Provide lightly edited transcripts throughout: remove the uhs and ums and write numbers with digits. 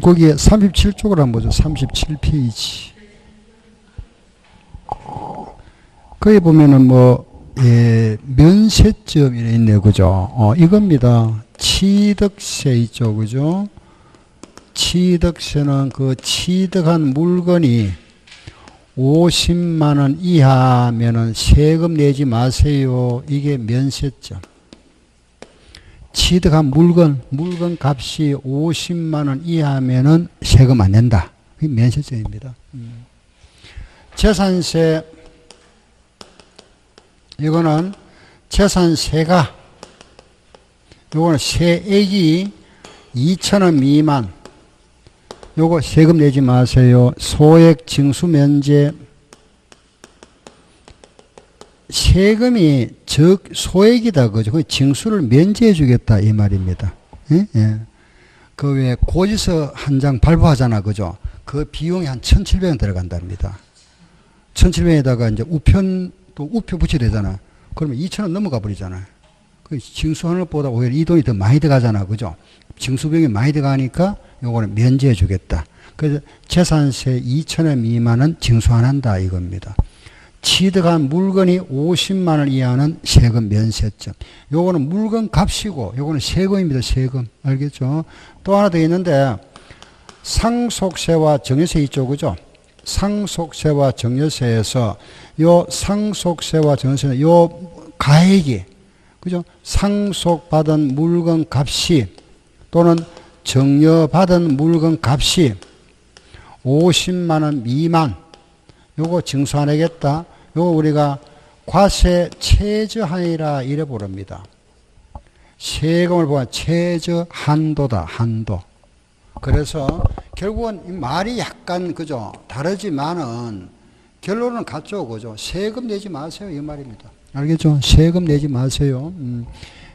거기에 37쪽을 한번 보죠. 37페이지. 거기 보면은 면세점 이래 있네요. 그죠? 이겁니다. 취득세 있죠. 그죠? 취득세는 그 취득한 물건이 50만 원 이하면은 세금 내지 마세요. 이게 면세점. 취득한 물건 값이 50만 원 이하면은 세금 안 낸다. 이게 면세점입니다. 재산세, 이거는 재산세가, 요거는 세액이 2,000원 미만, 요거 세금 내지 마세요. 소액 징수 면제, 세금이 소액이다 그죠? 그 징수를 면제해 주겠다 이 말입니다. 예? 예. 그 왜 고지서 한 장 발부하잖아 그죠? 그 비용이 한 1,700원 들어간답니다. 1,700원에다가 이제 우편도 우표 붙여야 되잖아. 그러면 2,000원 넘어가 버리잖아. 그 징수하는 것보다 오히려 이 돈이 더 많이 들어가잖아 그죠? 징수 비용이 많이 들어가니까 요거는 면제해 주겠다. 그래서 재산세 2,000원 미만은 징수 안 한다 이겁니다. 취득한 물건이 50만 원 이하는 세금 면세점. 요거는 물건 값이고 요거는 세금입니다. 세금. 알겠죠? 또 하나 더 있는데 상속세와 정여세 있죠. 그죠? 상속세와 정여세에서 요 상속세와 정여세는 요 가액이 그죠? 상속받은 물건 값이 또는 정여받은 물건 값이 50만 원 미만 요거 징수 안 하겠다. 요거 우리가 과세 최저한이라 이래 부릅니다. 세금을 보면 최저 한도다. 한도. 그래서 결국은 말이 약간 그죠? 다르지만은 결론은 같죠. 그죠? 세금 내지 마세요. 이 말입니다. 알겠죠? 세금 내지 마세요.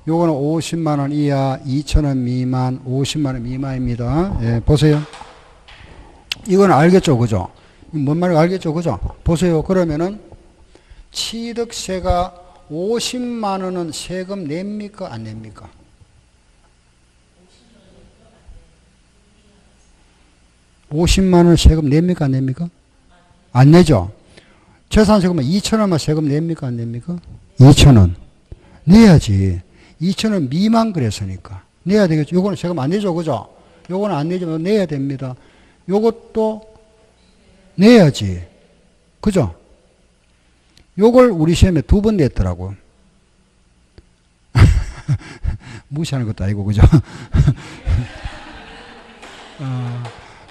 요거는 50만 원 이하, 2,000원 미만, 50만 원 미만입니다. 예, 보세요. 이건 알겠죠. 그죠? 뭔 말인지 알겠죠? 그죠? 보세요. 그러면은 취득세가 50만 원은 세금 냅니까? 안 냅니까? 50만 원 세금 냅니까? 안 냅니까? 안 내죠? 재산세금은 2,000원만 세금 냅니까? 안 냅니까? 2,000원. 내야지. 2,000원 미만 그랬으니까. 내야 되겠죠? 요거는 세금 안 내죠? 그죠? 요거는 안 내지만 내야 됩니다. 요것도 내야지. 그죠? 요걸 우리 시험에 2번 냈더라고. 무시하는 것도 아니고, 그죠?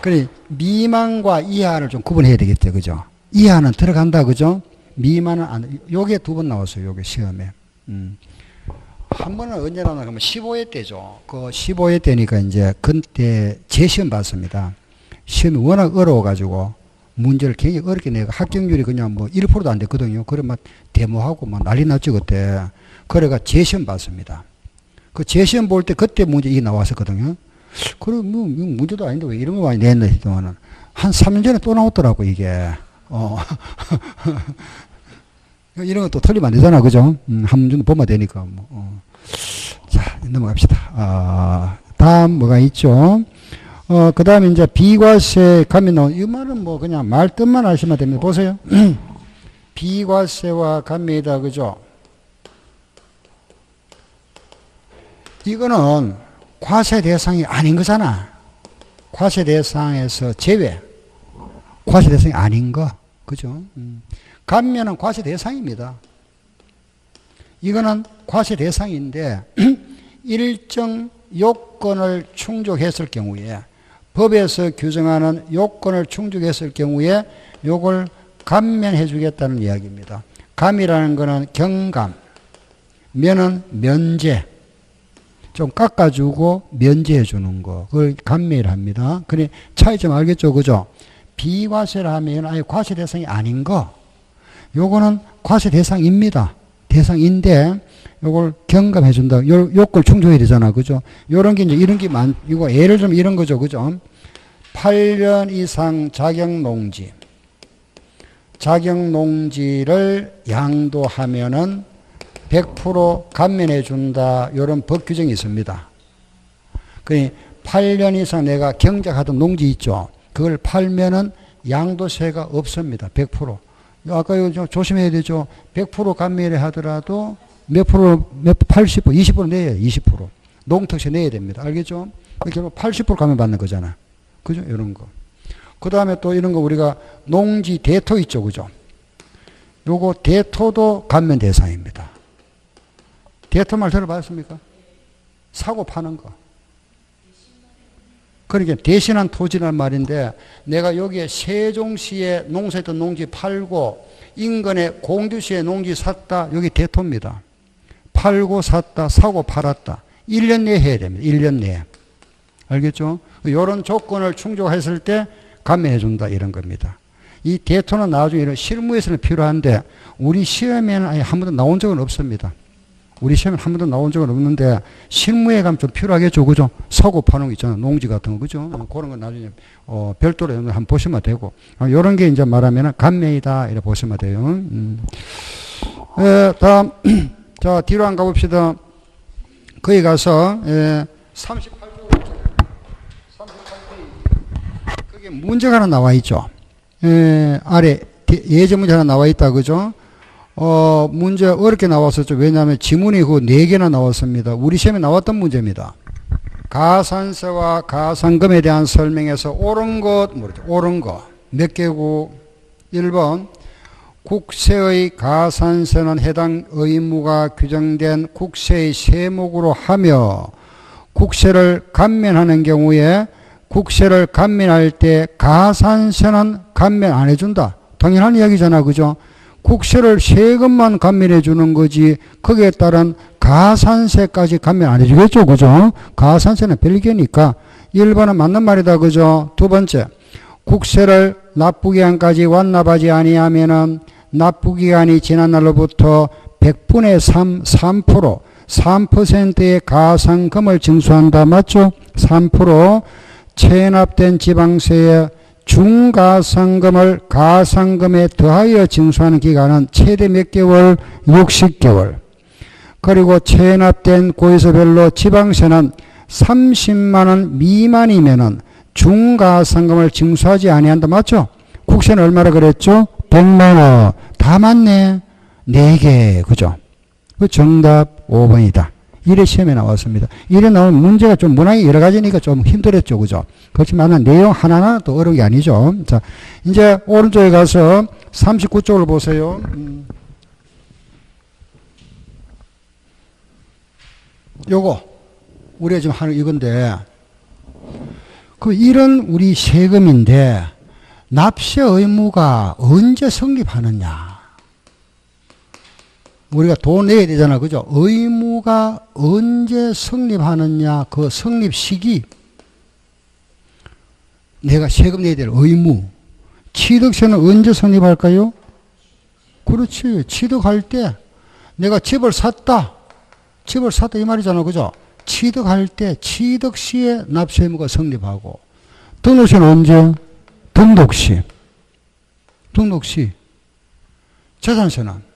그래, 미만과 이하를 좀 구분해야 되겠죠, 그죠? 이하는 들어간다, 그죠? 미만은 안, 요게 2번 나왔어요, 요게 시험에. 한 번은 언제 나왔나 그러면 15회 때죠. 그 15회 때니까 이제 그때 재시험 봤습니다. 시험이 워낙 어려워가지고 문제를 굉장히 어렵게 내가 합격률이 그냥 뭐 1%도 안 됐거든요. 그래 막 데모하고 막 난리 났죠, 그때. 그래가 재시험 봤습니다. 그 재시험 볼 때 그때 문제 이게 나왔었거든요. 그럼 뭐 문제도 아닌데 왜 이런 거 많이 냈나 했더만은 한 3년 전에 또 나왔더라고, 이게. 이런 거 또 틀리면 안 되잖아, 그죠? 한 문제는 보면 되니까. 자, 넘어갑시다. 다음 뭐가 있죠? 그 다음에 이제 비과세 가면 나온, 이 말은 뭐 그냥 말 뜻만 하시면 됩니다. 보세요. 비과세와 갑니다. 그죠? 이거는 과세 대상이 아닌 거잖아. 과세 대상에서 제외. 과세 대상이 아닌 거. 그죠? 감면은 과세 대상입니다. 이거는 과세 대상인데, 일정 요건을 충족했을 경우에, 법에서 규정하는 요건을 충족했을 경우에 요걸 감면해 주겠다는 이야기입니다. 감이라는 거는 경감, 면은 면제, 좀 깎아주고 면제해 주는 거, 그걸 감면을 합니다. 그래, 차이점 알겠죠? 그죠? 비과세를 하면 아예 과세 대상이 아닌 거, 요거는 과세 대상입니다. 대상인데, 요걸 경감해 준다. 요걸 충족해야 되잖아. 그죠? 요런 게 이제 이런 게 이거 예를 들면 이런 거죠. 그죠? 8년 이상 자격농지. 자격농지를 양도하면은 100% 감면해 준다. 요런 법 규정이 있습니다. 그 8년 이상 내가 경작하던 농지 있죠. 그걸 팔면은 양도세가 없습니다. 100%. 아까 이거 조심해야 되죠. 100% 감면을 하더라도 몇 프로, 80%, 20% 내야 해요. 20%. 농특세 내야 됩니다. 알겠죠? 결국 80% 감면 받는 거잖아. 그죠? 이런 거. 그 다음에 또 이런 거 우리가 농지 대토 있죠. 그죠? 요거 대토도 감면 대상입니다. 대토 말 들어봤습니까? 사고 파는 거. 그러니까 대신한 토지란 말인데 내가 여기에 세종시에 농사했던 농지 팔고 인근에 공주시에 농지 샀다. 여기 대토입니다. 팔고 샀다. 사고 팔았다. 1년 내에 해야 됩니다. 1년 내에. 알겠죠? 이런 조건을 충족했을 때 감면해 준다 이런 겁니다. 이 대토는 나중에 이런 실무에서는 필요한데 우리 시험에는 아예 한 번도 나온 적은 없습니다. 우리 시험에 한 번도 나온 적은 없는데 실무에 가면 좀 필요하겠죠. 그죠? 사고 파는 거 있잖아. 농지 같은 거. 그죠? 그런 건 나중에 별도로 한번 보시면 되고 이런 게 이제 말하면 감면이다 이렇게 보시면 돼요. 다음 자 뒤로 한 가봅시다. 거기 가서 38조 38페이지 거기에 문제가 하나 나와 있죠. 아래 예제 문제 하나 나와 있다. 그죠? 문제 어렵게 나왔었죠. 왜냐하면 지문이 그 4개나 나왔습니다. 우리 시험에 나왔던 문제입니다. 가산세와 가산금에 대한 설명에서 옳은 것, 뭐죠? 옳은 것. 몇 개고? 1번. 국세의 가산세는 해당 의무가 규정된 국세의 세목으로 하며 국세를 감면하는 경우에 국세를 감면할 때 가산세는 감면 안 해준다. 당연한 이야기잖아. 그죠? 국세를 세금만 감면해 주는 거지 거기에 따른 가산세까지 감면 안 해주겠죠. 그죠? 가산세는 별개니까 1번은 맞는 말이다. 그죠? 두 번째, 국세를 납부기한까지 완납하지 아니하면은 납부기간이 지난 날로부터 100분의 3%, 3%의 가산금을 징수한다. 맞죠? 3% 체납된 지방세에 중가산금을 가산금에 더하여 징수하는 기간은 최대 몇 개월? 60개월. 그리고 체납된 고의소별로 지방세는 30만원 미만이면은 중가산금을 징수하지 아니한다. 맞죠? 국세는 얼마나 그랬죠? 100만원. 다 맞네. 4개. 그죠? 그 정답 5번이다. 이래 시험에 나왔습니다. 이래 나오는 문제가 좀 문항이 여러 가지니까 좀 힘들었죠. 그죠? 그렇지만 내용 하나하나 또 어려운 게 아니죠. 자, 이제 오른쪽에 가서 39쪽을 보세요. 요거, 우리가 지금 하는 이건데, 이런 우리 세금인데, 납세 의무가 언제 성립하느냐. 우리가 돈 내야 되잖아. 그죠? 의무가 언제 성립하느냐. 그 성립 시기. 내가 세금 내야 될 의무. 취득세는 언제 성립할까요? 그렇지. 취득할 때 내가 집을 샀다. 집을 샀다 이 말이잖아. 그죠? 취득할 때 취득 시에 납세 의무가 성립하고 등록시는 언제? 등록시. 등록시. 재산세는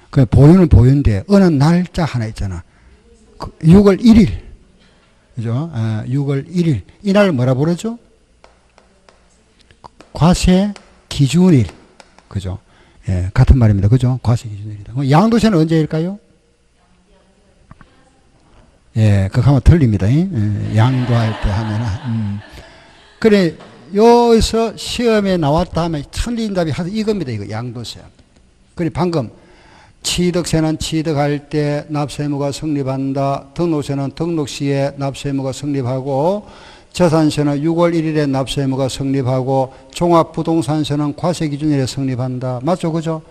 그 보유는 보유인데 어느 날짜 하나 있잖아. 6월 1일. 그죠? 6월 1일. 이날 뭐라 부르죠? 과세 기준일. 그죠? 예, 같은 말입니다. 그죠? 과세 기준일이다. 그럼 양도세는 언제일까요? 예, 그거 하면 틀립니다. 예, 양도할 때 하면은. 그래, 여기서 시험에 나왔다 하면 틀린 답이 이겁니다. 이거 양도세. 그래, 방금 취득세는 취득할 때 납세의무가 성립한다. 등록세는 등록시에 납세의무가 성립하고 재산세는 6월 1일에 납세의무가 성립하고 종합부동산세는 과세기준일에 성립한다. 맞죠? 그죠?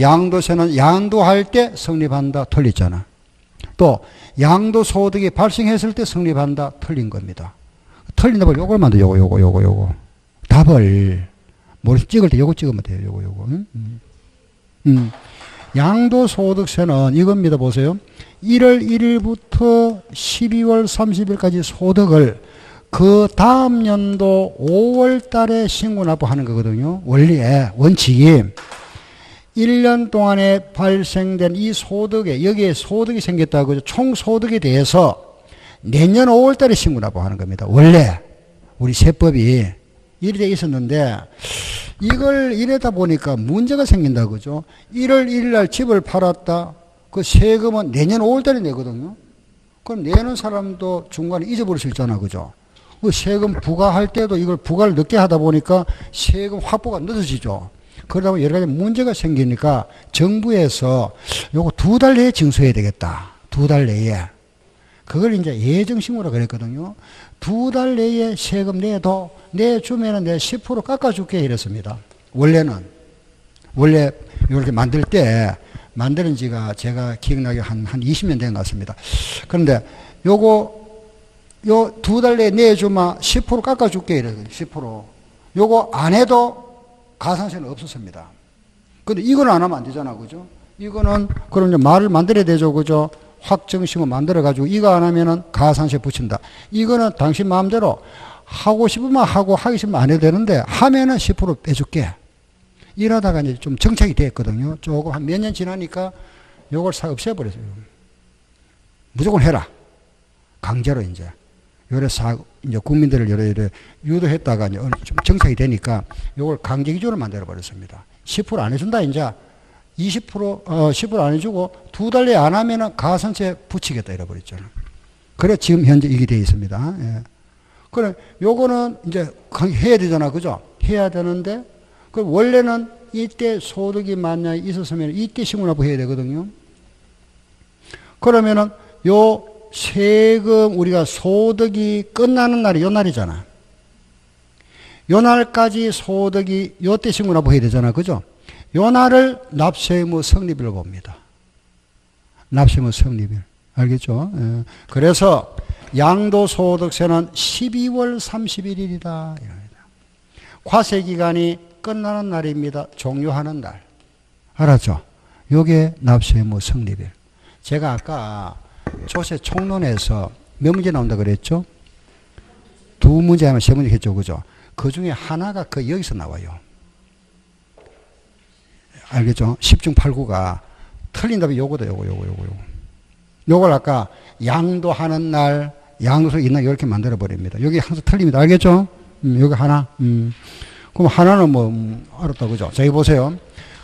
양도세는 양도할 때 성립한다. 틀렸잖아. 또 양도소득이 발생했을 때 성립한다. 틀린 겁니다. 틀린 답을 요걸 만들 요거. 답을 머리 찍을 때 요거 찍으면 돼요. 요거. 양도소득세는 이겁니다. 보세요. 1월 1일부터 12월 30일까지 소득을 그 다음 연도 5월 달에 신고 납부하는 거거든요. 원리에, 원칙이. 1년 동안에 발생된 이 소득에, 여기에 소득이 생겼다고, 총 소득에 대해서 내년 5월 달에 신고라고 하는 겁니다. 원래 우리 세법이 이래 돼 있었는데 이걸 이래다 보니까 문제가 생긴다 그죠? 1월 1일 날 집을 팔았다. 그 세금은 내년 5월 달에 내거든요. 그럼 내는 사람도 중간에 잊어버릴 수 있잖아 그죠? 그 세금 부과할 때도 이걸 부과를 늦게 하다 보니까 세금 확보가 늦어지죠. 그러다 보면 여러 가지 문제가 생기니까 정부에서 요거 2달 내에 징수해야 되겠다. 2달 내에. 그걸 이제 예정신고라 그랬거든요. 2달 내에 세금 내도 내주면은 내 10% 깎아줄게 이랬습니다. 원래 이렇게 만들 때 만드는 지가 제가 기억나게 한 20년 된 것 같습니다. 그런데 요 2달 내에 내주면 10% 깎아줄게 이래요. 10%. 요거 안 해도 가산세는 없었습니다. 근데 이건 안 하면 안 되잖아. 그죠? 이거는 그럼 이제 말을 만들어야 되죠. 그죠? 확정신고 만들어가지고 이거 안 하면은 가산세 붙인다. 이거는 당신 마음대로 하고 싶으면 하고 하기 싫으면 안 해도 되는데 하면은 10% 빼줄게. 이러다가 이제 좀 정착이 됐거든요. 조금 한 몇 년 지나니까 요걸 싹 없애버렸어요. 무조건 해라. 강제로 이제. 요래 싹 이제 국민들을 요래 유도했다가 이제 좀 정착이 되니까 요걸 강제 기준으로 만들어버렸습니다. 10% 안 해준다 이제. 10% 안 해주고 2달 내에 안 하면은 가산세 붙이겠다 이래버렸잖아. 그래 지금 현재 이게 되어 있습니다. 예. 그래 요거는 이제 해야 되잖아, 그죠? 해야 되는데 그 원래는 이때 소득이 만약에 있었으면 이때 신고납부 해야 되거든요. 그러면은 요 세금 우리가 소득이 끝나는 날이 요 날이잖아. 요 날까지 소득이 요때 신고납부 해야 되잖아, 그죠? 요 날을 납세의무 성립일로 봅니다. 납세의무 성립일. 알겠죠? 예. 그래서 양도소득세는 12월 31일이다. 과세기간이 끝나는 날입니다. 종료하는 날. 알았죠? 요게 납세의무 성립일. 제가 아까 조세 총론에서 몇 문제 나온다 그랬죠? 2문제 하면 3문제 했죠. 그죠? 그 중에 하나가 여기서 나와요. 알겠죠? 10중 8구가 틀린 답이 요거다, 요거. 요걸 아까 양도하는 날, 양도소 있나 이렇게 만들어버립니다. 여기 항상 틀립니다. 알겠죠? 여기 하나. 그럼 하나는 알았다, 그죠? 자, 여기 보세요.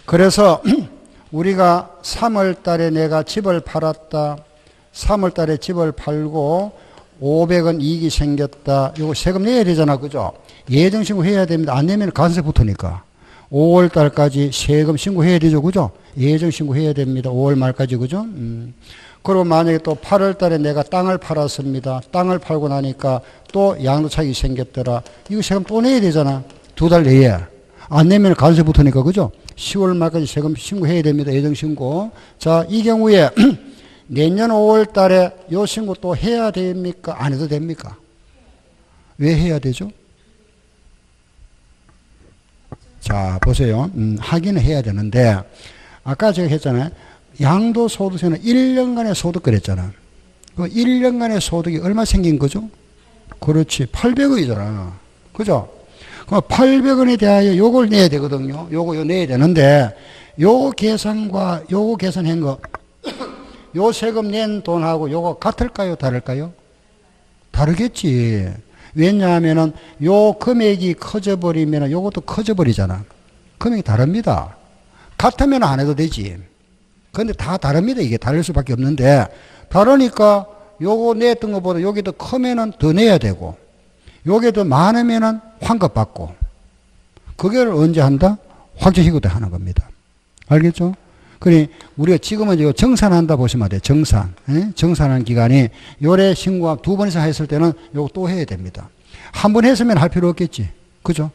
그래서 우리가 3월 달에 내가 집을 팔았다. 3월 달에 집을 팔고 500원 이익이 생겼다. 요거 세금 내야 되잖아, 그죠? 예정신고 해야 됩니다. 안 내면 가산세 붙으니까. 5월 달까지 세금 신고해야 되죠. 그죠? 예정 신고해야 됩니다. 5월 말까지. 그죠? 그리고 만약에 또 8월 달에 내가 땅을 팔았습니다. 땅을 팔고 나니까 또 양도차익이 생겼더라. 이거 세금 또 내야 되잖아. 2달 내에. 안 내면 가산세 붙으니까. 그죠? 10월 말까지 세금 신고해야 됩니다. 예정 신고. 자, 이 경우에 내년 5월 달에 요 신고 또 해야 됩니까? 안 해도 됩니까? 왜 해야 되죠? 자, 보세요. 하기는 해야 되는데, 아까 제가 했잖아요. 양도소득세는 1년간의 소득 그랬잖아. 그 1년간의 소득이 얼마 생긴 거죠? 그렇지. 800원이잖아. 그죠? 그럼 800원에 대하여 요걸 내야 되거든요. 요거 내야 되는데, 요 계산과 요거 계산한 거, 요 세금 낸 돈하고 요거 같을까요? 다를까요? 다르겠지. 왜냐하면은 요 금액이 커져버리면 요것도 커져버리잖아. 금액이 다릅니다. 같으면 안 해도 되지. 근데 다 다릅니다. 이게 다를 수밖에 없는데, 다르니까 요거 냈던 것보다 여기 더 크면은 더 내야 되고, 요게 더 많으면은 환급 받고, 그걸 언제 한다? 확정신고 때 하는 겁니다. 알겠죠? 그러니 우리가 지금은 이거 정산한다 보시면 돼요. 정산. 정산하는 기간이 요래 신고 2번 이상 했을 때는 요거 또 해야 됩니다. 한 번 했으면 할 필요 없겠지. 그죠?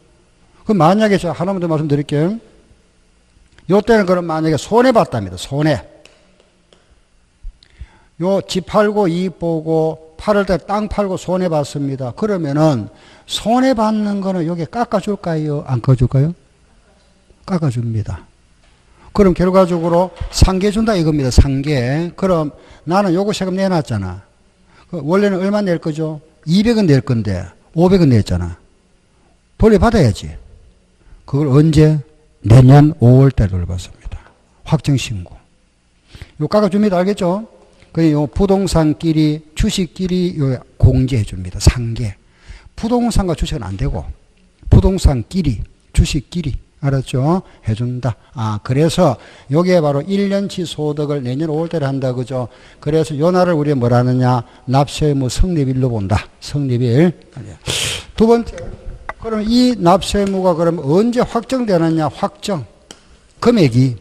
그럼 만약에 저 하나만 더 말씀드릴게요. 요 때는 그럼 만약에 손해봤답니다. 손해. 요 집 팔고 이익 보고 8월 때 땅 팔고 손해봤습니다. 그러면은 손해받는 거는 여기 깎아줄까요? 안 깎아줄까요? 깎아줍니다. 그럼 결과적으로 상계 준다 이겁니다. 상계. 그럼 나는 요거 세금 내놨잖아. 원래는 얼마 낼 거죠? 200원 낼 건데 500원 냈잖아. 돌려받아야지. 그걸 언제? 내년 5월 달에 돌려받습니다. 확정신고. 요 깎아줍니다. 알겠죠? 그게 요 부동산끼리 주식끼리 요 공제해 줍니다. 상계. 부동산과 주식은 안 되고 부동산끼리 주식끼리 알았죠? 해준다. 그래서 요게 바로 1년치 소득을 내년 5월달에 한다 그죠? 그래서 요 날을 우리가 뭐라 하느냐? 납세의무 성립일로 본다. 성립일. 두 번째, 그럼 이 납세의무가 그럼 언제 확정되느냐? 확정. 금액이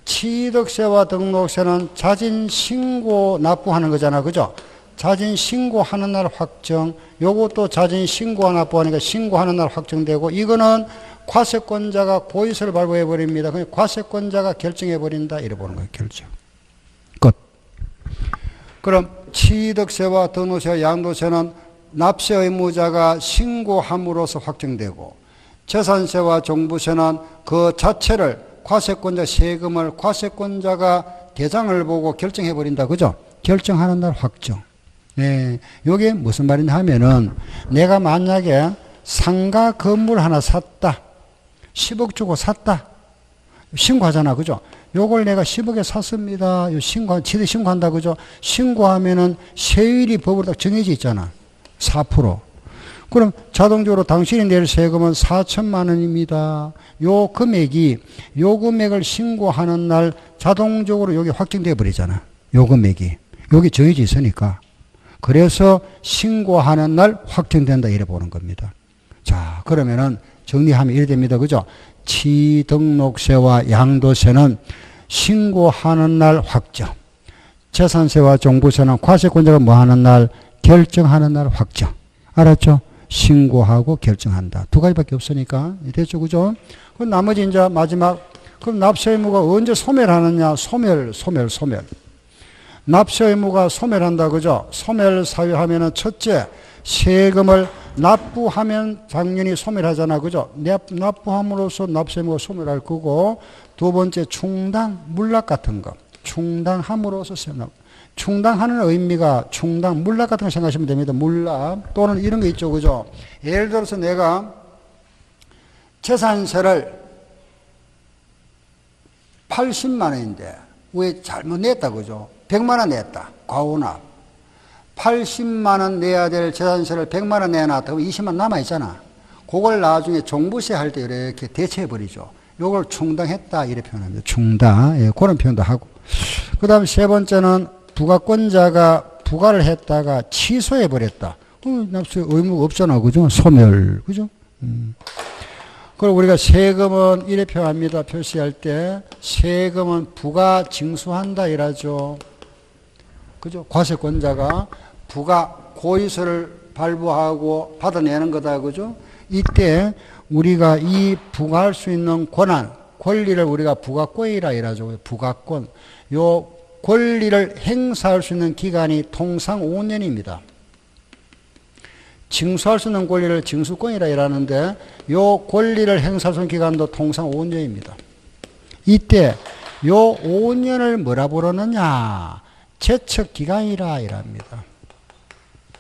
취득세와 등록세는 자진 신고 납부하는 거잖아. 그죠? 자진 신고하는 날 확정. 요것도 자진 신고 납부하니까 신고하는 날 확정되고, 이거는 과세권자가 고의서를 발부해 버립니다. 그냥 과세권자가 결정해 버린다. 이래 보는 거예요. 결정. 끝. 그럼 취득세와 등록세와 양도세는 납세 의무자가 신고함으로써 확정되고, 재산세와 종부세는 그 자체를 과세권자 세금을 과세권자가 대장을 보고 결정해 버린다. 그죠? 결정하는 날 확정. 네. 요게 무슨 말이냐 하면은 내가 만약에 상가 건물 하나 샀다. 10억 주고 샀다. 신고하잖아. 그죠? 요걸 내가 10억에 샀습니다. 요 취득 신고한다. 그죠? 신고하면은 세율이 법으로 딱 정해져 있잖아. 4%. 그럼 자동적으로 당신이 낼 세금은 4천만 원입니다. 요 금액이, 요 금액을 신고하는 날 자동적으로 여기 확정되어 버리잖아. 요 금액이. 여기 정해져 있으니까. 그래서 신고하는 날 확정된다. 이래 보는 겁니다. 자, 그러면은 정리하면 이래 됩니다. 그죠? 취등록세와 양도세는 신고하는 날 확정. 재산세와 종부세는 과세권자가 뭐 하는 날? 결정하는 날 확정. 알았죠? 신고하고 결정한다. 두 가지밖에 없으니까. 됐죠? 그죠? 그럼 나머지 이제 마지막, 그럼 납세 의무가 언제 소멸하느냐? 소멸. 납세 의무가 소멸한다. 그죠? 소멸 사유하면은 첫째, 세금을 납부하면 당연히 소멸하잖아. 그죠? 납부함으로써 납세 의무가 소멸할 거고, 두 번째, 충당, 물납 같은 거. 충당함으로써 충당하는 의미가 충당, 물납 같은 거 생각하시면 됩니다. 물납 또는 이런 거 있죠. 그죠? 예를 들어서 내가 재산세를 80만 원인데 왜 잘못 냈다. 그죠? 100만 원 냈다. 과오납. 80만 원 내야 될 재산세를 100만 원 내놨다. 그럼 20만 원 남아있잖아. 그걸 나중에 종부세 할 때 이렇게 대체해버리죠. 요걸 충당했다. 이렇게 표현합니다. 충당. 예, 그런 표현도 하고. 그 다음 세 번째는 부가권자가 부가를 했다가 취소해버렸다. 납세 의무가 없잖아. 그죠? 소멸. 그죠? 그리고 우리가 세금은 이래 표현합니다. 표시할 때 세금은 부가 징수한다 이라죠. 그죠? 과세권자가 부가 고의서를 발부하고 받아내는 거다. 그죠? 이때 우리가 이 부과할 수 있는 권리를 우리가 부가권이라 이라죠. 부가권. 요 권리를 행사할 수 있는 기간이 통상 5년입니다. 징수할 수 있는 권리를 징수권이라 이라는데 요 권리를 행사할 수 있는 기간도 통상 5년입니다. 이때 요 5년을 뭐라 부르느냐? 제척기간이라 이랍니다.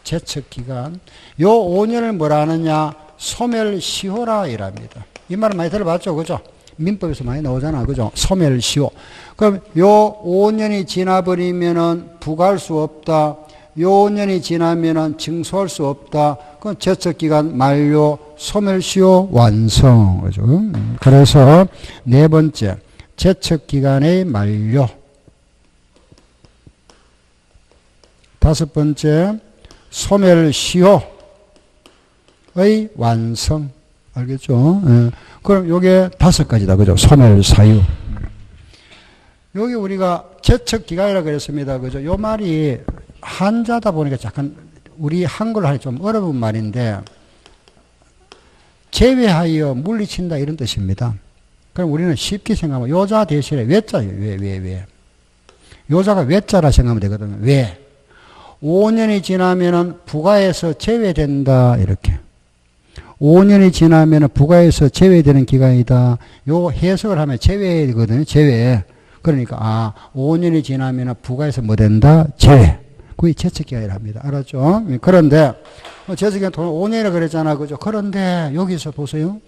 제척기간. 요 5년을 뭐라 하느냐? 소멸시효라 이랍니다. 이 말은 많이 들어봤죠? 그죠? 민법에서 많이 나오잖아. 그죠? 소멸시효. 그럼 요 5년이 지나버리면은 부과할 수 없다. 요 5년이 지나면은 징수할 수 없다. 그럼 제척기간 만료, 소멸시효 완성. 그죠? 그래서 네 번째, 제척기간의 만료. 다섯 번째, 소멸시효의 완성. 알겠죠? 예. 그럼 요게 5가지다. 그죠? 소멸사유. 여기 우리가 제척기간이라고 그랬습니다. 그죠? 요 말이 한자다 보니까 약간 우리 한글로 하기 좀 어려운 말인데, 제외하여 물리친다 이런 뜻입니다. 그럼 우리는 쉽게 생각하면 요자 대신에 외자예요. 왜. 요자가 외자라 생각하면 되거든요. 왜? 5년이 지나면은 부가에서 제외된다. 이렇게. 5년이 지나면 부가에서 제외되는 기간이다. 요 해석을 하면 제외거든요. 제외. 그러니까 5년이 지나면 부가에서 뭐 된다? 제외. 그게 제척기간이랍니다. 알았죠? 그런데 제척기간 5년이라 그랬잖아. 그죠? 그런데 여기서 보세요.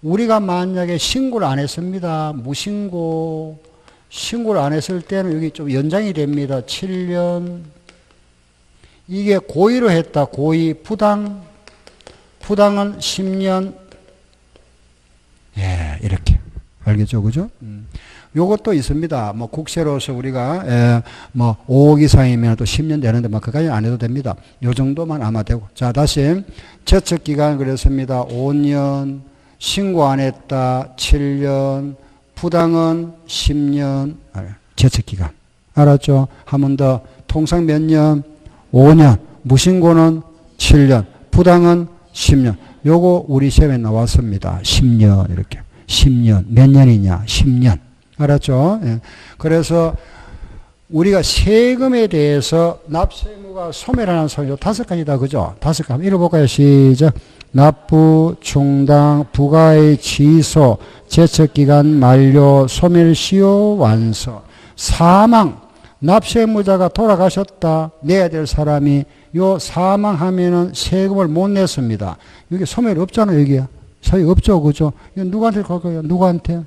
우리가 만약에 신고를 안 했습니다. 무신고. 신고를 안 했을 때는 여기 좀 연장이 됩니다. 7년, 이게 고의로 했다. 고의 부당은 10년. 예, 이렇게. 알겠죠? 그죠? 요것도 있습니다. 뭐 국세로서 우리가 뭐 5억 이상이면 또 10년 되는데 막 그까지 안 해도 됩니다. 요 정도만 아마 되고. 자, 다시 제척 기간 그랬습니다. 5년, 신고 안 했다 7년, 부당은 10년. 제척 기간. 알았죠? 한 번 더. 통상 몇 년? 5년. 무신고는 7년. 부당은 10년. 요거 우리 시험에 나왔습니다. 10년 이렇게. 10년. 몇 년이냐? 10년. 알았죠? 예. 그래서 우리가 세금에 대해서 납세의무가 소멸하는 소리로 5가지다. 그죠? 5가지 한번 읽어볼까요? 시작. 납부, 충당, 부가의 취소, 제척기간 만료, 소멸시효 완서, 사망. 납세의무자가 돌아가셨다. 내야 될 사람이 요 사망하면은 세금을 못 냈습니다. 여기 소멸 없잖아요. 여기야. 사유 없죠. 그죠? 이거 누구한테 갈 거예요? 누구한테?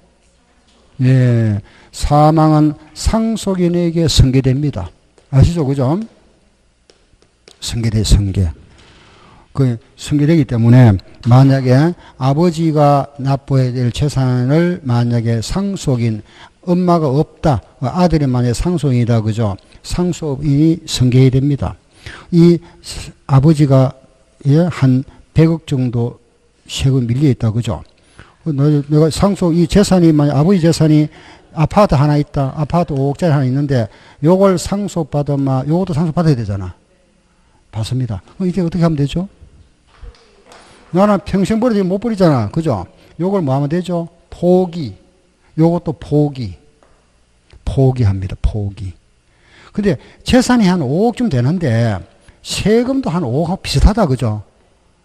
예. 사망은 상속인에게 승계됩니다. 아시죠? 그죠? 승계돼, 승계. 그 승계되기 때문에 만약에 아버지가 납부해야 될 재산을 만약에 상속인, 엄마가 없다. 아들이 만약에 상속인이다. 그죠? 상속인이 승계해야 됩니다. 이 아버지가 한 100억 정도 세금 밀려 있다. 그죠? 내가 상속, 이 재산이, 만약 아버지 재산이 아파트 하나 있다. 아파트 5억짜리 하나 있는데, 요걸 상속받으면, 요것도 상속받아야 되잖아. 받습니다. 이제 어떻게 하면 되죠? 나는 평생 버리지 못 버리잖아. 그죠? 요걸 뭐 하면 되죠? 포기. 요것도 포기. 포기합니다. 포기. 근데 재산이 한 5억쯤 되는데, 세금도 한 5억하고 비슷하다. 그죠?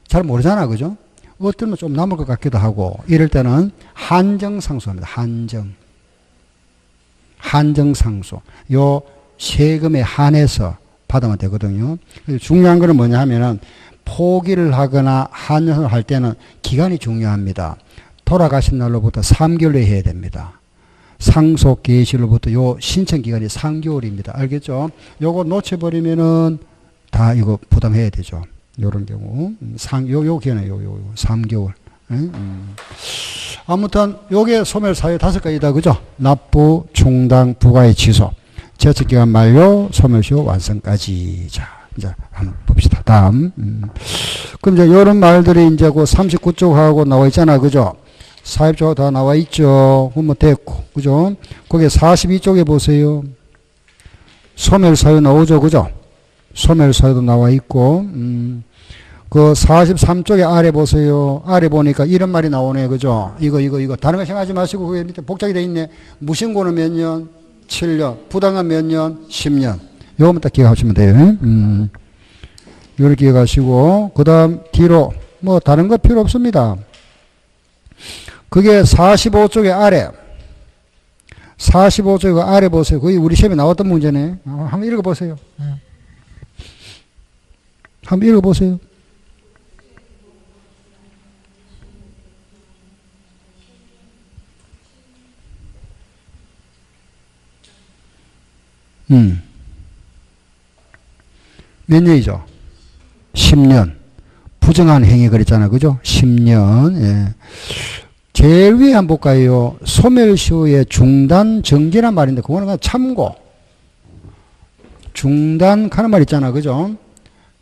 잘 모르잖아. 그죠? 어떤 건 좀 남을 것 같기도 하고, 이럴 때는 한정상수합니다. 한정상수. 요 세금에 한해서 받으면 되거든요. 중요한 거는 뭐냐 하면은, 포기를 하거나 한정을 할 때는 기간이 중요합니다. 돌아가신 날로부터 3개월에 해야 됩니다. 상속 개시로부터 요 신청 기간이 3개월입니다. 알겠죠? 요거 놓쳐버리면은 다 이거 부담해야 되죠. 요런 경우. 요 기간에 요 3개월. 아무튼 요게 소멸사유 5가지다. 그죠? 납부, 충당, 부가의 취소, 제척기간 만료, 소멸시효 완성까지. 자, 이제 한번 봅시다. 다음. 그럼 이제 요런 말들이 이제 그 39쪽하고 나와 있잖아. 그죠? 40쪽하고 다 나와 있죠. 그럼 뭐 됐고. 그죠? 거기에 42쪽에 보세요. 소멸사유 나오죠. 그죠? 소멸사유도 나와 있고, 그 43쪽에 아래 보세요. 아래 보니까 이런 말이 나오네. 그죠? 이거. 다른 거 생각하지 마시고, 그게 밑에 복잡이 돼 있네. 무신고는 몇 년? 7년. 부당은 몇 년? 10년. 요거만 딱 기억하시면 돼요. 요렇게 기억하시고, 그 다음 뒤로, 뭐 다른 거 필요 없습니다. 그게 45쪽에 아래. 45쪽에 아래 보세요. 거기 우리 시험에 나왔던 문제네. 한번 읽어보세요. 한번 읽어보세요. 몇 년이죠? 10년. 부정한 행위 그랬잖아. 그죠? 10년. 예. 제일 위에 한번 볼까요? 소멸시효의 중단 정지란 말인데, 그거는 그냥 참고. 중단 하는 말 있잖아. 그죠?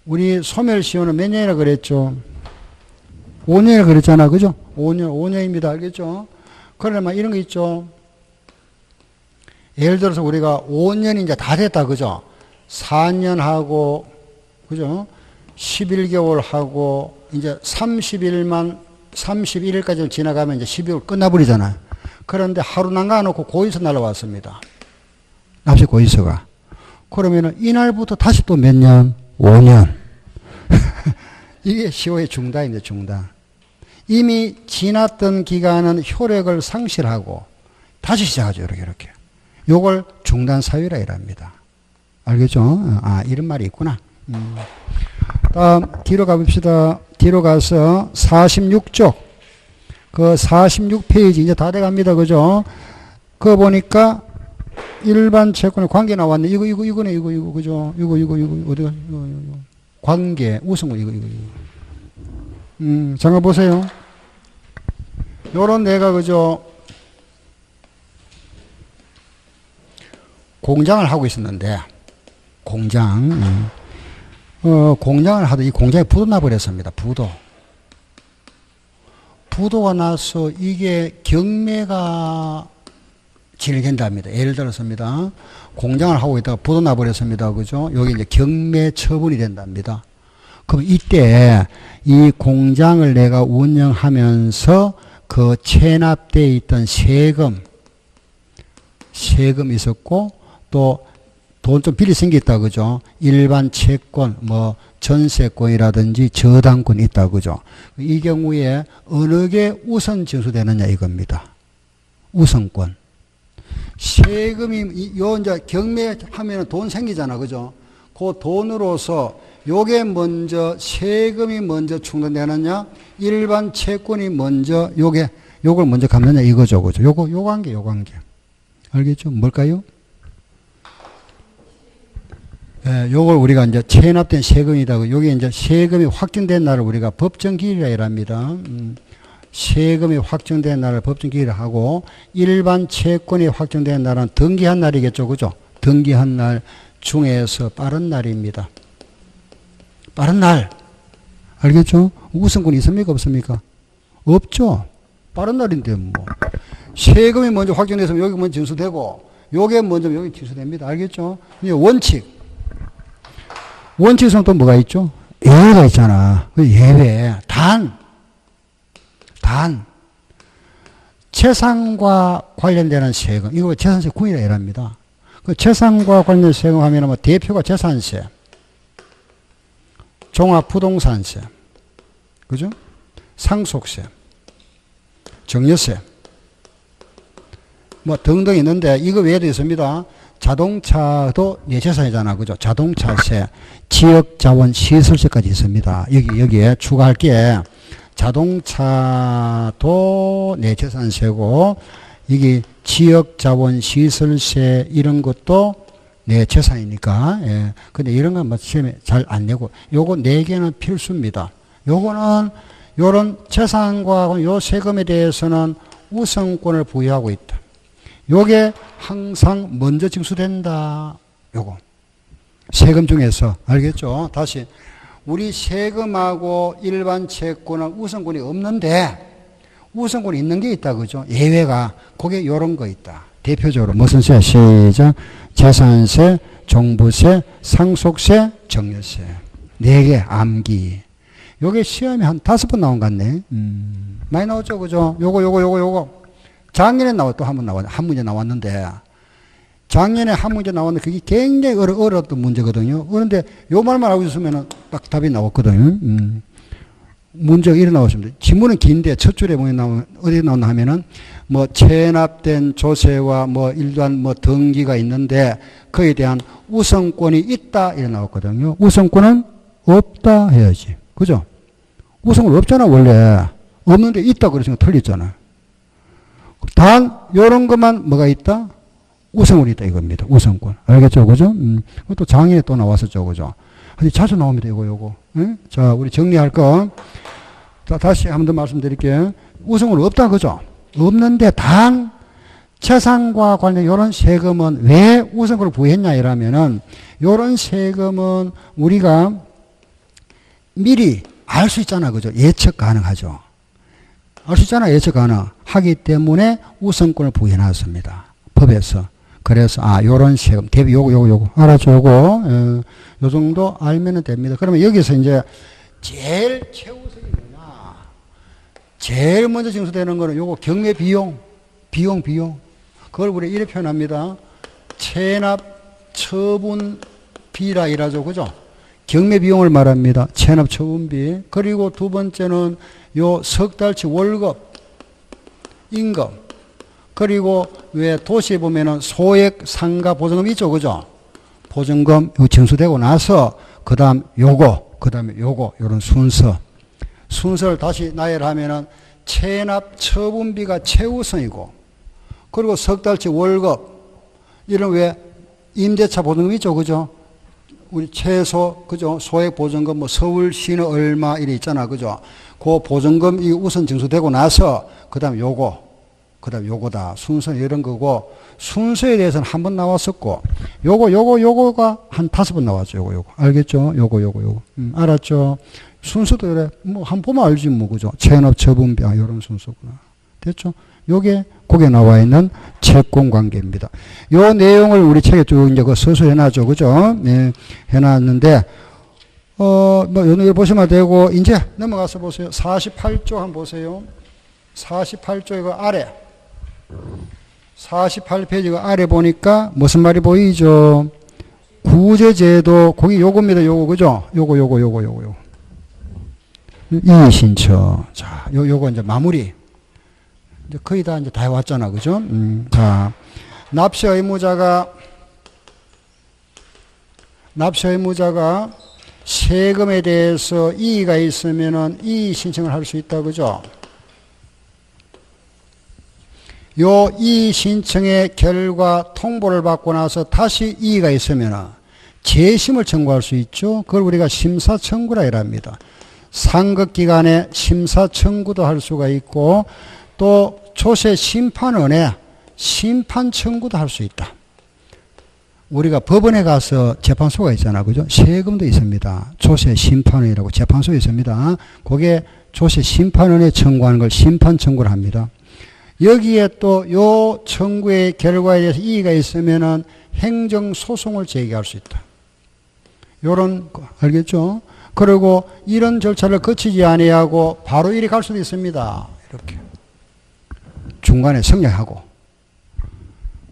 우리 소멸시효는 몇 년이라 그랬죠? 5년이라 그랬잖아. 그죠? 5년입니다. 알겠죠? 그러면 이런 거 있죠? 예를 들어서 우리가 5년이 이제 다 됐다. 그죠? 4년 하고, 그죠? 11개월 하고, 이제 31일까지 지나가면 이제 12월 끝나버리잖아요. 그런데 하루 남겨놓고 고의서 날라왔습니다. 납세 고의서가. 그러면은 이날부터 다시 또 몇 년? 5년. 이게 시효의 중단입니다. 중단. 이미 지났던 기간은 효력을 상실하고 다시 시작하죠. 이렇게. 요걸 중단 사유라 이랍니다. 알겠죠? 아, 이런 말이 있구나. 다음 뒤로 가봅시다. 뒤로 가서 46쪽. 그 46페이지 이제 다 돼갑니다. 그죠? 그거 보니까 일반 채권의 관계 나왔네. 이거네. 이거. 그죠? 이거. 어디가? 이거. 관계, 우선권, 이거. 잠깐 보세요. 요런 내가, 그죠? 공장을 하고 있었는데, 공장을 하다 이 공장에 부도 나버렸습니다. 부도가 나서 이게 경매가 진행된답니다. 예를 들었습니다. 공장을 하고 있다가 부도 나버렸습니다. 그죠? 여기 이제 경매 처분이 된답니다. 그럼 이때 이 공장을 내가 운영하면서 그 체납되어 있던 세금 있었고, 또 돈 좀 빌리 생겼다. 그죠? 일반 채권, 뭐 전세권이라든지 저당권이 있다. 그죠? 이 경우에 어느 게 우선 징수되느냐 이겁니다. 우선권. 세금이 요 이제 경매하면 돈 생기잖아. 그죠? 그 돈으로서 요게 먼저 세금이 먼저 충당되느냐, 일반 채권이 먼저 요걸 먼저 갚느냐 이거죠. 그죠? 요 관계. 알겠죠? 뭘까요? 예, 요걸 우리가 이제 체납된 세금이다. 요게 이제 세금이 확정된 날을 우리가 법정기일이라 합니다. 세금이 확정된 날을 법정기일을 하고, 일반 채권이 확정된 날은 등기한 날이겠죠. 그죠? 등기한 날 중에서 빠른 날입니다. 빠른 날. 알겠죠? 우선권이 있습니까? 없습니까? 없죠? 빠른 날인데 뭐. 세금이 먼저 확정됐으면 여기 먼저 징수되고, 요게 먼저 여기 징수됩니다. 알겠죠? 원칙에서는 또 뭐가 있죠? 예외가 있잖아. 예외. 단. 재산과 관련되는 세금. 이거 재산세 구이라 이랍니다. 그 재산과 관련 세금 하면 뭐 대표가 재산세, 종합부동산세, 그죠? 상속세, 정여세, 뭐 등등 있는데 이거 외에도 있습니다. 자동차도 내 재산이잖아. 그죠? 자동차세, 지역자원시설세까지 있습니다. 여기에 추가할 게 자동차도 내 재산세고, 이게 지역자원시설세 이런 것도 내 재산이니까. 예. 근데 이런 건 뭐 시험에 잘 안 내고, 요거 4개는 필수입니다. 요거는 요런 재산과 요 세금에 대해서는 우선권을 부여하고 있다. 요게 항상 먼저 징수된다. 요거. 세금 중에서. 알겠죠? 다시. 우리 세금하고 일반 채권은 우선권이 없는데, 우선권이 있는 게 있다. 그죠? 예외가. 그게 요런 거 있다. 대표적으로 무슨 세? 시작. 재산세, 종부세, 상속세, 정여세. 4개, 암기. 요게 시험에 한 5번 나온 것 같네. 많이 나왔죠? 그죠? 요거. 작년에 또 한 번 나왔는데, 한 문제 나왔는데, 작년에 한 문제 나왔는데, 그게 굉장히 어려웠던 문제거든요. 그런데 요 말만 하고 있으면 딱 답이 나왔거든요. 문제가 이래 나왔습니다. 지문은 긴데, 첫 줄에 어디 나오나 하면은, 뭐, 체납된 조세와 뭐, 일반 뭐, 등기가 있는데, 그에 대한 우선권이 있다, 이래 나왔거든요. 우선권은 없다 해야지. 그죠? 우선권 없잖아, 원래. 없는데 있다 그러시면 틀렸잖아. 단 요런 것만 뭐가 있다? 우선권이 있다 이겁니다. 우선권. 알겠죠? 그죠? 또 장애에 또 나왔었죠. 그죠? 아주 자주 나옵니다. 요거. 응? 자, 우리 정리할 거. 자, 다시 한 번 더 말씀드릴게요. 우선권 없다. 그죠? 없는데 단 재산과 관련 요런 세금은 왜 우선권을 부여했냐 이러면은, 요런 세금은 우리가 미리 알 수 있잖아. 그죠? 예측 가능하죠. 알 수 있잖아. 예측 가능하기 때문에 우선권을 부여해 놨습니다. 법에서. 그래서, 요런 세금, 대비 요거. 알았죠? 요거. 요 정도 알면 됩니다. 그러면 여기서 이제 제일 최우선이 뭐냐? 제일 먼저 징수되는 거는 요거 경매 비용. 그걸 우리 이렇게 표현합니다. 체납 처분비라 이라죠. 그죠? 경매 비용을 말합니다. 체납 처분비. 그리고 두 번째는 요 석 달치 월급, 임금. 그리고 왜 도시에 보면은 소액 상가 보증금 있죠. 그죠? 보증금 징수되고 나서 그다음에 요런 순서를 다시 나열하면은 체납 처분비가 최우선이고, 그리고 석 달치 월급, 이런 왜 임대차 보증금 있죠. 그죠? 우리 최소, 그죠? 소액보증금, 뭐, 서울시는 얼마, 이래 있잖아. 그죠? 그 보증금이 우선 징수되고 나서, 그 다음 요거다. 순서는 이런 거고, 순서에 대해서는 한 번 나왔었고, 요거가 한 5번 나왔죠. 요거. 알겠죠? 요거. 알았죠? 순서도 그래. 뭐, 한 번 보면 알지, 뭐, 그죠? 체납, 처분비야. 요런 순서구나. 됐죠? 거기에 나와 있는 채권 관계입니다. 요 내용을 우리 책에 쭉 이제 그 서술 해놨죠. 그죠? 네, 해놨는데, 뭐, 여기 보시면 되고, 이제 넘어가서 보세요. 48조 한번 보세요. 48조 이거 아래. 48페이지 그 아래 보니까 무슨 말이 보이죠? 구제제도, 거기 요겁니다. 요거, 그죠? 요거. 이의신청. 자, 요거 이제 마무리. 이제 거의 다 이제 다 해왔잖아. 그죠? 자, 납세 의무자가 세금에 대해서 이의가 있으면은 이의 신청을 할 수 있다. 그죠? 요 이의 신청의 결과 통보를 받고 나서 다시 이의가 있으면은 재심을 청구할 수 있죠. 그걸 우리가 심사 청구라 이랍니다. 상급 기관에 심사 청구도 할 수가 있고 또 조세 심판원에 심판 청구도 할 수 있다. 우리가 법원에 가서 재판소가 있잖아. 그죠? 세금도 있습니다. 조세 심판원이라고 재판소 있습니다. 그게 조세 심판원에 청구하는 걸 심판 청구를 합니다. 여기에 또 요 청구의 결과에 대해서 이의가 있으면은 행정소송을 제기할 수 있다. 요런 거, 알겠죠? 그리고 이런 절차를 거치지 아니하고 바로 이리 갈 수도 있습니다. 이렇게. 중간에 성령하고.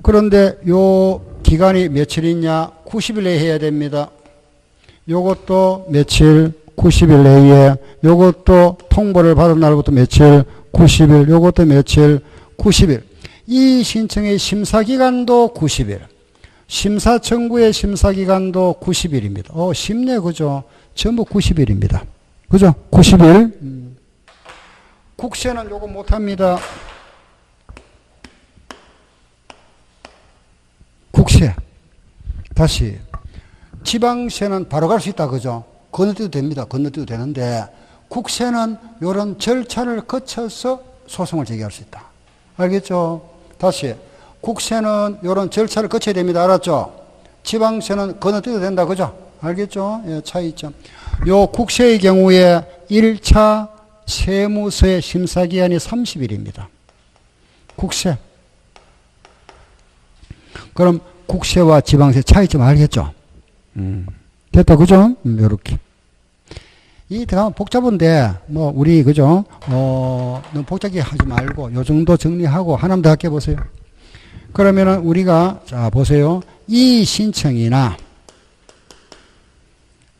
그런데 요 기간이 며칠 있냐? 90일 내에 해야 됩니다. 요것도 며칠? 90일 내에. 요것도 통보를 받은 날부터 며칠? 90일. 요것도 며칠? 90일. 이 신청의 심사기간도 90일. 심사 청구의 심사기간도 90일입니다. 쉽네, 그죠? 전부 90일입니다. 그죠? 90일. 국세는 요거 못합니다. 국세. 다시. 지방세는 바로 갈 수 있다. 그죠? 건너뛰어도 됩니다. 건너뛰어도 되는데, 국세는 요런 절차를 거쳐서 소송을 제기할 수 있다. 알겠죠? 다시. 국세는 요런 절차를 거쳐야 됩니다. 알았죠? 지방세는 건너뛰어도 된다. 그죠? 알겠죠? 예, 차이점. 요 국세의 경우에 1차 세무서의 심사기한이 30일입니다. 국세. 그럼 국세와 지방세 차이점 알겠죠? 됐다. 그죠? 요렇게. 이 대강 복잡한데, 뭐, 우리, 그죠? 너무 복잡하게 하지 말고, 요 정도 정리하고, 하나만 더 할게 보세요. 그러면은 우리가, 자, 보세요. 이의 신청이나,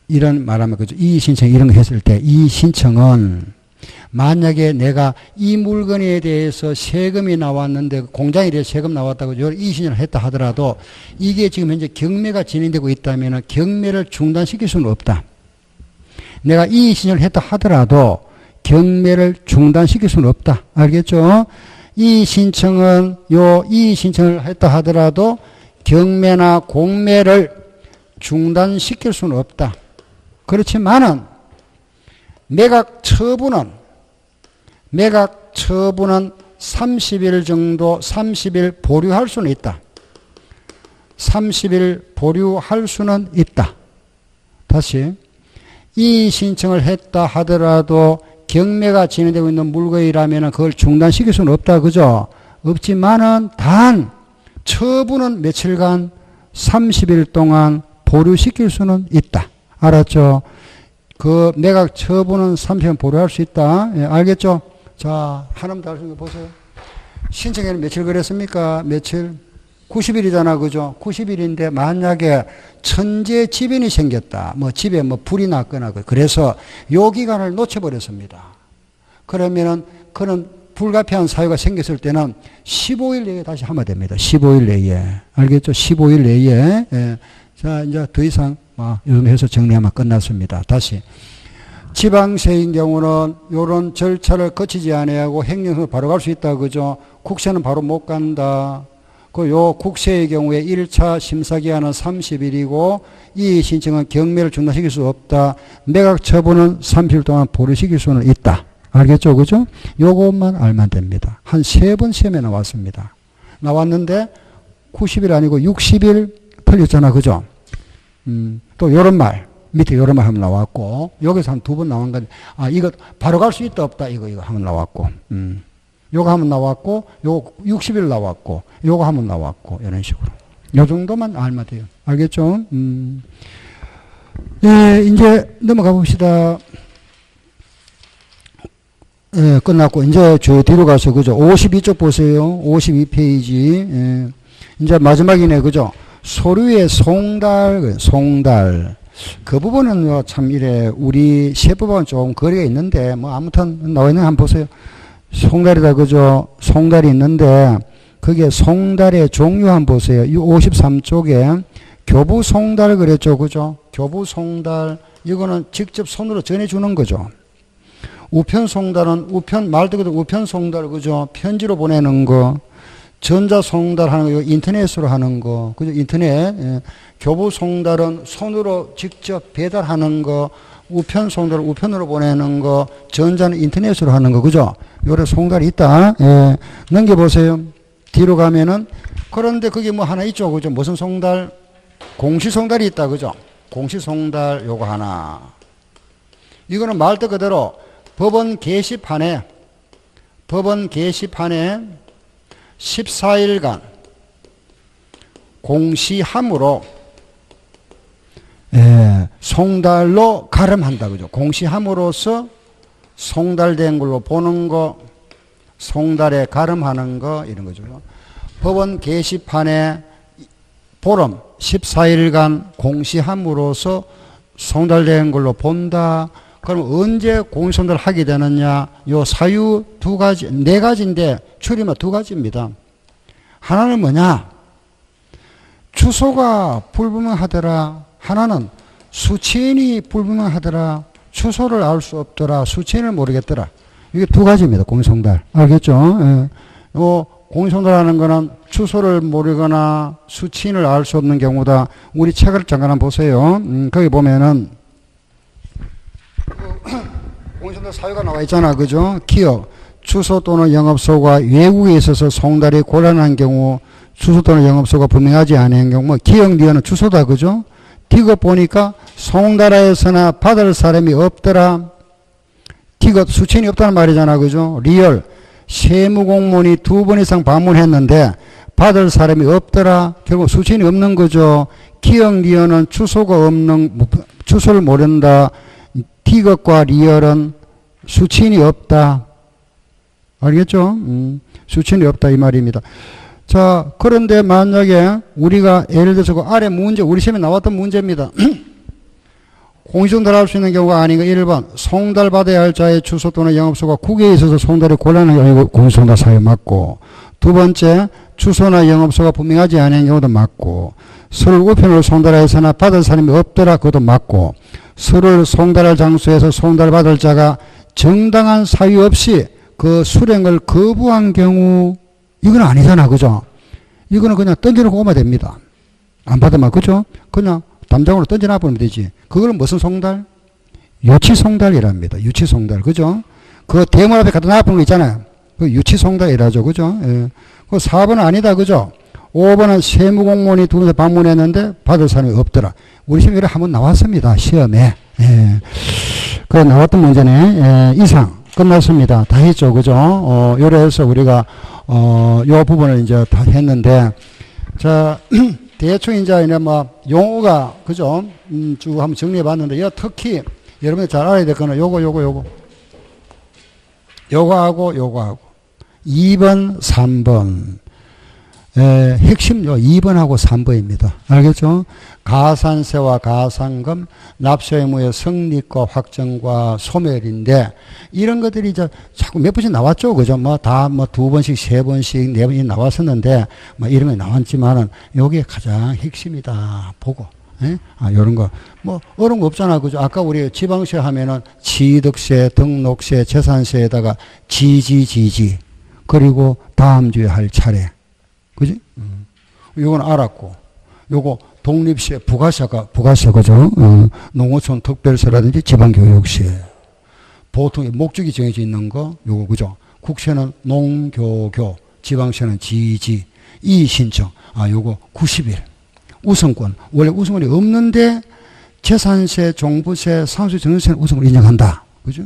이런 말하면, 그죠? 이의 신청, 이런 거 했을 때, 이의 신청은, 만약에 내가 이 물건에 대해서 세금이 나왔는데, 공장에 대해서 세금 나왔다고, 이의 신청을 했다 하더라도, 이게 지금 현재 경매가 진행되고 있다면, 경매를 중단시킬 수는 없다. 내가 이의 신청을 했다 하더라도 경매를 중단시킬 수는 없다. 알겠죠? 이의 신청은 이의 신청을 했다 하더라도 경매나 공매를 중단시킬 수는 없다. 그렇지만은 매각 처분은 30일 정도 30일 보류할 수는 있다. 30일 보류할 수는 있다. 다시. 이의 신청을 했다 하더라도 경매가 진행되고 있는 물건이라면 그걸 중단시킬 수는 없다. 그죠? 없지만은 단 처분은 며칠간 30일 동안 보류시킬 수는 있다. 알았죠? 그 매각 처분은 30일 보류할 수 있다. 예, 알겠죠? 자, 하나만 더 할 수 있는 거 보세요. 신청에는 며칠 그랬습니까? 며칠? 90일이잖아. 그죠? 90일인데 만약에 천재지변이 생겼다. 뭐 집에 뭐 불이 났거나 그래서 요 기간을 놓쳐버렸습니다. 그러면은 그런 불가피한 사유가 생겼을 때는 15일 내에 다시 하면 됩니다. 15일 내에. 알겠죠? 15일 내에. 예. 자, 이제 더 이상 요즘 해서 정리하면 끝났습니다. 다시. 지방세인 경우는 요런 절차를 거치지 아니하고 행정으로 바로 갈 수 있다. 그죠? 국세는 바로 못 간다. 그 요 국세의 경우에 1차 심사기한은 30일이고 이 신청은 경매를 중단시킬 수 없다. 매각 처분은 30일 동안 보류시킬 수는 있다. 알겠죠? 그죠? 요것만 알면 됩니다. 한 3번 시험에 나왔습니다. 나왔는데 90일 아니고 60일 틀렸잖아. 그죠? 또 요런 말. 밑에 요런 말 하면 나왔고 여기서 한 2번 나온 건데 이거 바로 갈 수 있다 없다 이거 하면 나왔고 요거 하면 나왔고 요거 60일 나왔고 요거 하면 나왔고 이런 식으로 요 정도만 알면 돼요. 알겠죠? 예, 이제 넘어가 봅시다. 예, 끝났고 이제 저 뒤로 가서 그죠? 52쪽 보세요. 52페이지. 예. 이제 마지막이네. 그죠? 소류의 송달. 그 부분은 참 이래 우리 세법하고는 조금 거리가 있는데 뭐 아무튼 나와 있는 거 한번 보세요. 송달이다. 그죠? 송달이 있는데 그게 송달의 종류 한번 보세요. 이 53쪽에 교부 송달 그랬죠. 그죠? 교부 송달 이거는 직접 손으로 전해주는 거죠. 우편 송달은 말 그대로 우편 송달 그죠? 편지로 보내는 거. 전자 송달 하는 거, 인터넷으로 하는 거. 그죠? 인터넷. 예. 교부 송달은 손으로 직접 배달하는 거. 우편 송달은 우편으로 보내는 거. 전자는 인터넷으로 하는 거. 그죠? 요래 송달이 있다. 예. 넘겨보세요. 뒤로 가면은. 그런데 그게 뭐 하나 있죠. 그죠? 무슨 송달? 공시송달이 있다. 그죠? 공시송달 요거 하나. 이거는 말 그대로 법원 게시판에 14일간 공시함으로 송달로 가름한다. 그죠? 공시함으로써 송달된 걸로 보는 거, 송달에 가름하는 거 이런 거죠. 법원 게시판에 보름 14일간 공시함으로써 송달된 걸로 본다. 그럼 언제 공시송달을 하게 되느냐? 요 사유 2가지, 4가지인데 추리만 2가지입니다. 하나는 뭐냐? 주소가 불분명하더라. 하나는 수취인이 불분명하더라. 주소를 알 수 없더라. 수취인을 모르겠더라. 이게 2가지입니다. 공시송달. 알겠죠? 예. 공시송달하는 거는 주소를 모르거나 수취인을 알 수 없는 경우다. 우리 책을 잠깐 한번 보세요. 거기 보면은 공시송달 사유가 나와 있잖아. 그죠? 기업, 주소 또는 영업소가 외국에 있어서 송달이 곤란한 경우, 주소 또는 영업소가 분명하지 않은 경우, 뭐 기억 리얼은 주소다. 그죠? 디귿 보니까 송달하에서나 받을 사람이 없더라. 디귿 수취인이 없다는 말이잖아. 그죠? 리얼, 세무공무원이 2번 이상 방문했는데 받을 사람이 없더라. 결국 수취인이 없는 거죠. 기억 리얼은 주소가 없는, 주소를 모른다. 디귿과 리얼은 수취인이 없다. 알겠죠? 수취인이 없다 이 말입니다. 자, 그런데 만약에 우리가 예를 들어서 그 아래 문제, 우리 시험에 나왔던 문제입니다. 공시송달 할 수 있는 경우가 아닌 거 1번 송달 받아야 할 자의 주소 또는 영업소가 국외에 있어서 송달이 곤란한 경우 공시송달 사유 맞고, 2번째 주소나 영업소가 분명하지 않은 경우도 맞고, 서를 우편으로 송달하여서나 받을 사람이 없더라 그것도 맞고, 서를 송달할 장소에서 송달받을 자가 정당한 사유 없이 그 수령을 거부한 경우 이건 아니잖아. 그죠? 이거는 그냥 던져놓고 오면 됩니다. 안 받으면 그죠? 그냥 담장으로 던져놔 보면 되지. 그거는 무슨 송달? 유치송달이랍니다. 유치송달. 그죠? 그 대문 앞에 갖다 놔보는 거 있잖아요. 그 유치송달이라죠. 그죠? 예. 그 4번은 아니다. 그죠? 5번은 세무공무원이 2번 방문했는데 받을 사람이 없더라. 우리 시험에 한번 나왔습니다. 시험에. 예. 그 나왔던 문제네. 예. 이상 끝났습니다. 다 했죠. 그죠? 요래서 우리가 요 부분을 이제 다 했는데, 자, 대충 이제 뭐 용어가 그죠? 쭉 한번 정리해 봤는데, 요 특히 여러분이 잘 알아야 될 거는 요거하고 2번, 3번. 핵심요 2번하고 3번입니다. 알겠죠? 가산세와 가산금, 납세 의무의 성립과 확정과 소멸인데, 이런 것들이 이제 자꾸 몇 번씩 나왔죠. 그죠? 뭐 다 뭐 2번씩, 3번씩, 4번씩 나왔었는데, 뭐 이런 게 나왔지만은, 요게 가장 핵심이다. 보고. 예? 요런 거. 뭐, 어려운 거 없잖아. 그죠? 아까 우리 지방세 하면은, 취득세, 등록세, 재산세에다가 지지. 그리고 다음 주에 할 차례. 그지? 요건 알았고, 요거 독립시에 부가세가, 그죠? 농어촌 특별세라든지 지방교육세. 보통 목적이 정해져 있는 거, 요거, 그죠? 국세는 농교교, 지방세는 지지, 이의신청. 요거 90일. 우선권. 원래 우선권이 없는데, 재산세, 종부세, 상수 전세는 우선권을 인정한다. 그죠?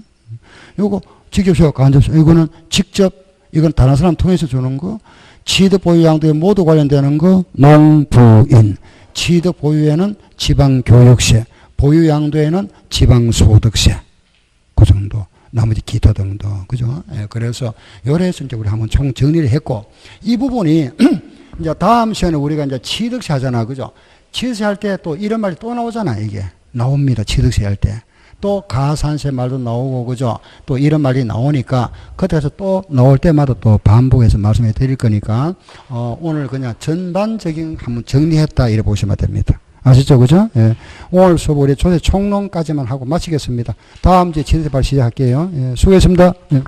요거 직접세와 간접세. 이거는 직접, 이건 다른 사람 통해서 주는 거. 취득 보유 양도에 모두 관련되는 거, 농부인. 취득 보유에는 지방교육세, 보유 양도에는 지방소득세. 그 정도. 나머지 기타 등등. 그죠? 예, 그래서 요래서 이제 우리 한번 총 정리를 했고, 이 부분이 이제 다음 시간에 우리가 이제 취득세 하잖아. 그죠? 취득세 할 때 또 이런 말이 또 나오잖아. 이게. 나옵니다. 취득세 할 때. 또 가산세 말도 나오고, 그죠? 또 이런 말이 나오니까, 그때서 또 나올 때마다 또 반복해서 말씀해 드릴 거니까, 오늘 그냥 전반적인 한번 정리했다, 이래 보시면 됩니다. 아시죠? 그죠? 예. 오늘 수업 우리 조세 총론까지만 하고 마치겠습니다. 다음 주에 취득세 발 시작할게요. 예. 수고했습니다. 예.